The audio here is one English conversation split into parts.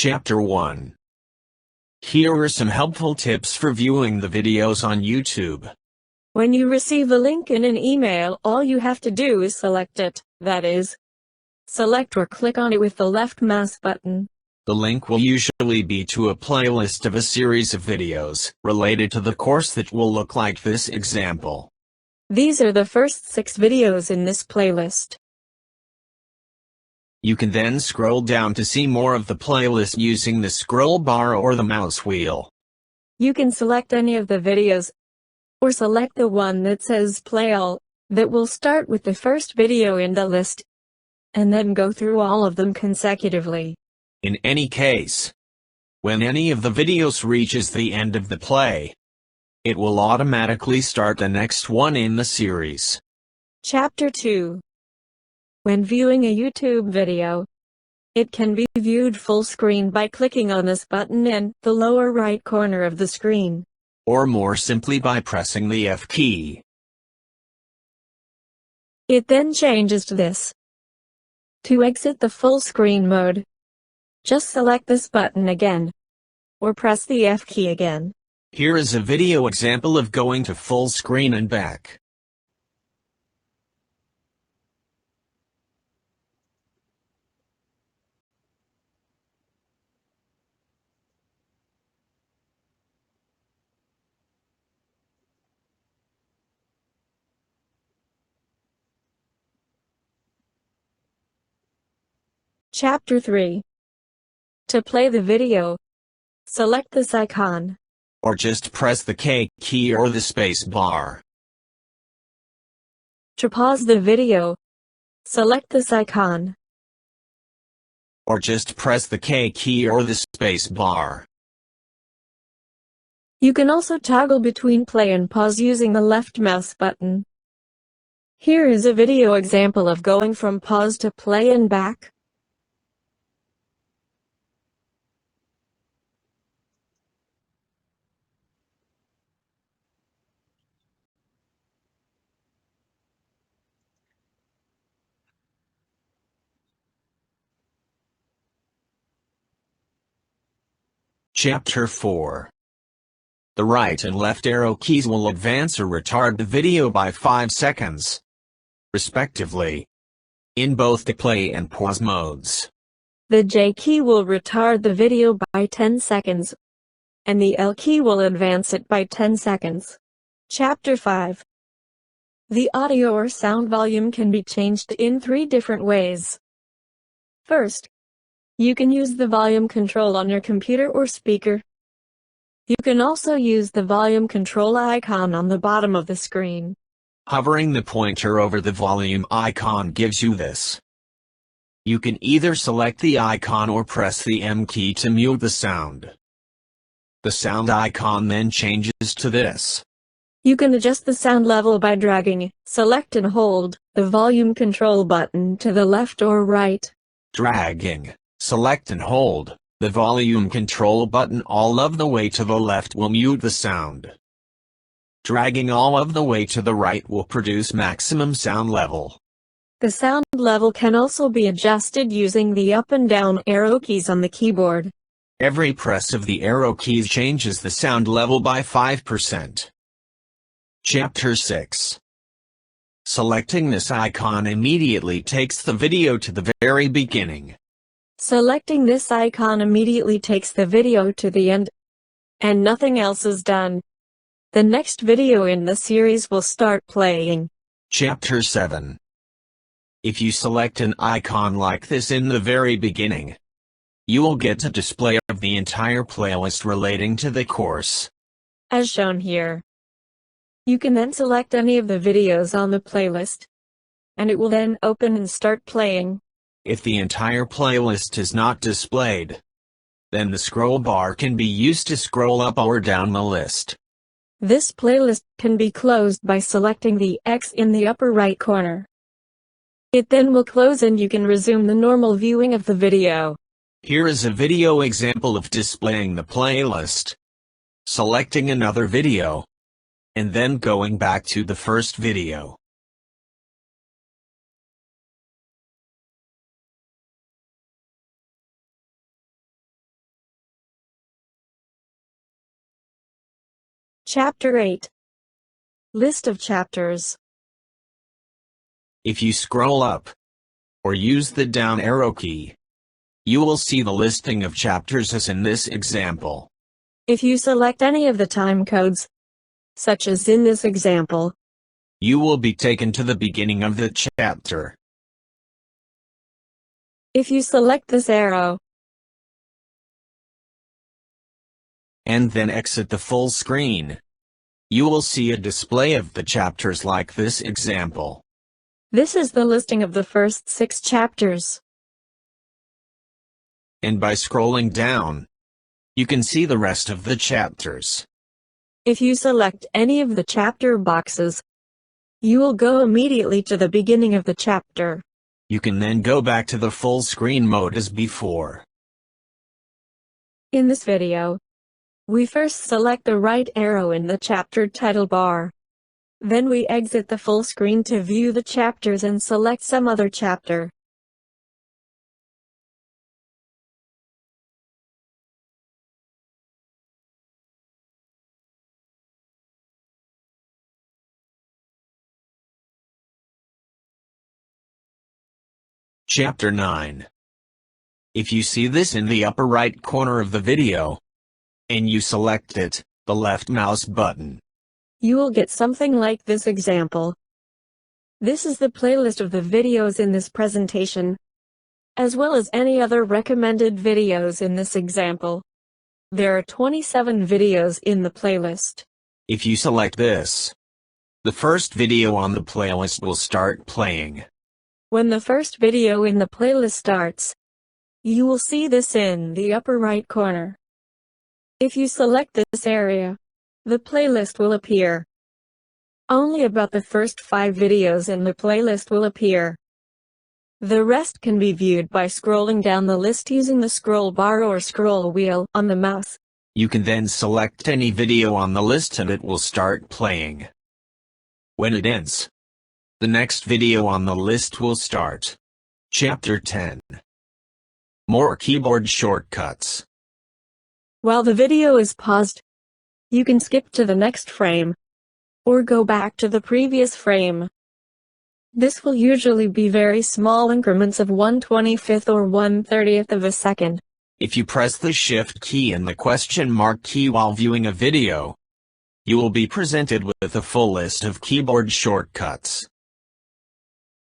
Chapter 1. Here are some helpful tips for viewing the videos on YouTube. When you receive a link in an email, all you have to do is select it, that is, select or click on it with the left mouse button. The link will usually be to a playlist of a series of videos related to the course that will look like this example. These are the first 6 videos in this playlist. You can then scroll down to see more of the playlist using the scroll bar or the mouse wheel. You can select any of the videos, or select the one that says Play All, that will start with the first video in the list, and then go through all of them consecutively. In any case, when any of the videos reaches the end of the play, it will automatically start the next one in the series. Chapter 2. When viewing a YouTube video, it can be viewed full screen by clicking on this button in the lower right corner of the screen. Or more simply by pressing the F key. It then changes to this. To exit the full screen mode, just select this button again, or press the F key again. Here is a video example of going to full screen and back. Chapter 3. To play the video, select this icon. Or just press the K key or the space bar. To pause the video, select this icon. Or just press the K key or the space bar. You can also toggle between play and pause using the left mouse button. Here is a video example of going from pause to play and back. Chapter 4. The right and left arrow keys will advance or retard the video by 5 seconds, respectively, in both the play and pause modes. The J key will retard the video by 10 seconds, and the L key will advance it by 10 seconds. Chapter 5. The audio or sound volume can be changed in 3 different ways. First, you can use the volume control on your computer or speaker. You can also use the volume control icon on the bottom of the screen. Hovering the pointer over the volume icon gives you this. You can either select the icon or press the M key to mute the sound. The sound icon then changes to this. You can adjust the sound level by dragging, select and hold the volume control button to the left or right. Dragging, select and hold the volume control button all of the way to the left will mute the sound. Dragging all of the way to the right will produce maximum sound level. The sound level can also be adjusted using the up and down arrow keys on the keyboard. Every press of the arrow keys changes the sound level by 5%. Chapter 6. Selecting this icon immediately takes the video to the very beginning. Selecting this icon immediately takes the video to the end, and nothing else is done. The next video in the series will start playing. Chapter 7. If you select an icon like this in the very beginning, you will get a display of the entire playlist relating to the course, as shown here. You can then select any of the videos on the playlist, and it will then open and start playing. If the entire playlist is not displayed, then the scroll bar can be used to scroll up or down the list. This playlist can be closed by selecting the X in the upper right corner. It then will close and you can resume the normal viewing of the video. Here is a video example of displaying the playlist, selecting another video, and then going back to the first video. Chapter 8. List of chapters. If you scroll up, or use the down arrow key, you will see the listing of chapters as in this example. If you select any of the time codes, such as in this example, you will be taken to the beginning of the chapter. If you select this arrow, and then exit the full screen, you will see a display of the chapters like this example. This is the listing of the first 6 chapters. And by scrolling down, you can see the rest of the chapters. If you select any of the chapter boxes, you will go immediately to the beginning of the chapter. You can then go back to the full screen mode as before. In this video, we first select the right arrow in the chapter title bar. Then we exit the full screen to view the chapters and select some other chapter. Chapter 9. If you see this in the upper right corner of the video, and you select it, the left mouse button, you will get something like this example. This is the playlist of the videos in this presentation, as well as any other recommended videos in this example. There are 27 videos in the playlist. If you select this, the first video on the playlist will start playing. When the first video in the playlist starts, you will see this in the upper right corner. If you select this area, the playlist will appear. Only about the first 5 videos in the playlist will appear. The rest can be viewed by scrolling down the list using the scroll bar or scroll wheel on the mouse. You can then select any video on the list and it will start playing. When it ends, the next video on the list will start. Chapter 10. More keyboard shortcuts. While the video is paused, you can skip to the next frame, or go back to the previous frame. This will usually be very small increments of 1/25th or 1/30th of a second. If you press the Shift key and the question mark key while viewing a video, you will be presented with a full list of keyboard shortcuts,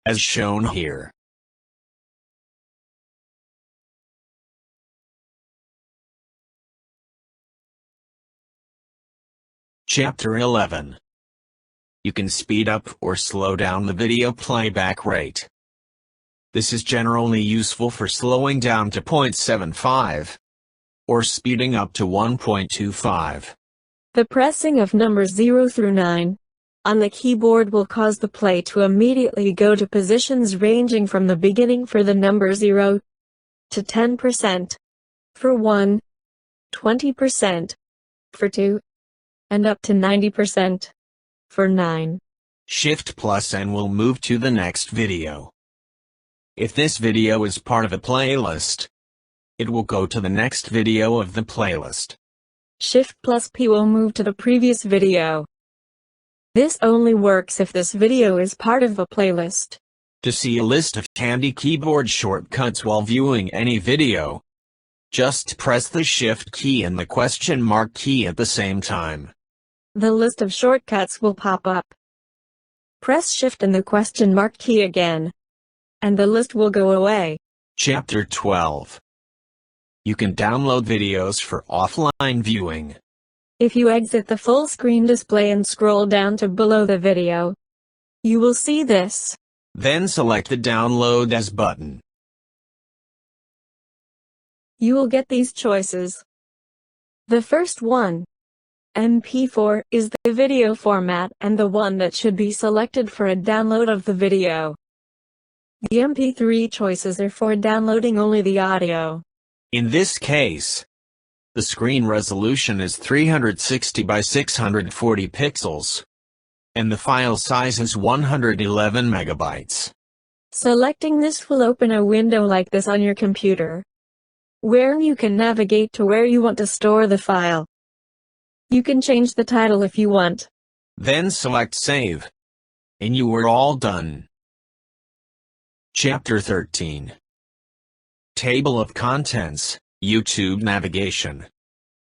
as shown here. Chapter 11. You can speed up or slow down the video playback rate. This is generally useful for slowing down to 0.75 or speeding up to 1.25. The pressing of numbers 0 through 9 on the keyboard will cause the play to immediately go to positions ranging from the beginning for the number 0 to 10%, for 1, 20%, for 2, and up to 90%, for 9. Shift plus N will move to the next video. If this video is part of a playlist, it will go to the next video of the playlist. Shift plus P will move to the previous video. This only works if this video is part of a playlist. To see a list of handy keyboard shortcuts while viewing any video, just press the Shift key and the question mark key at the same time. The list of shortcuts will pop up. Press Shift and the question mark key again, and the list will go away. Chapter 12. You can download videos for offline viewing. If you exit the full screen display and scroll down to below the video, you will see this. Then select the Download As button. You will get these choices. The first one, MP4, is the video format and the one that should be selected for a download of the video. The MP3 choices are for downloading only the audio. In this case, the screen resolution is 360 by 640 pixels, and the file size is 111 megabytes. Selecting this will open a window like this on your computer, where you can navigate to where you want to store the file. You can change the title if you want. Then select Save. And you are all done. Chapter 13. Table of Contents, YouTube Navigation.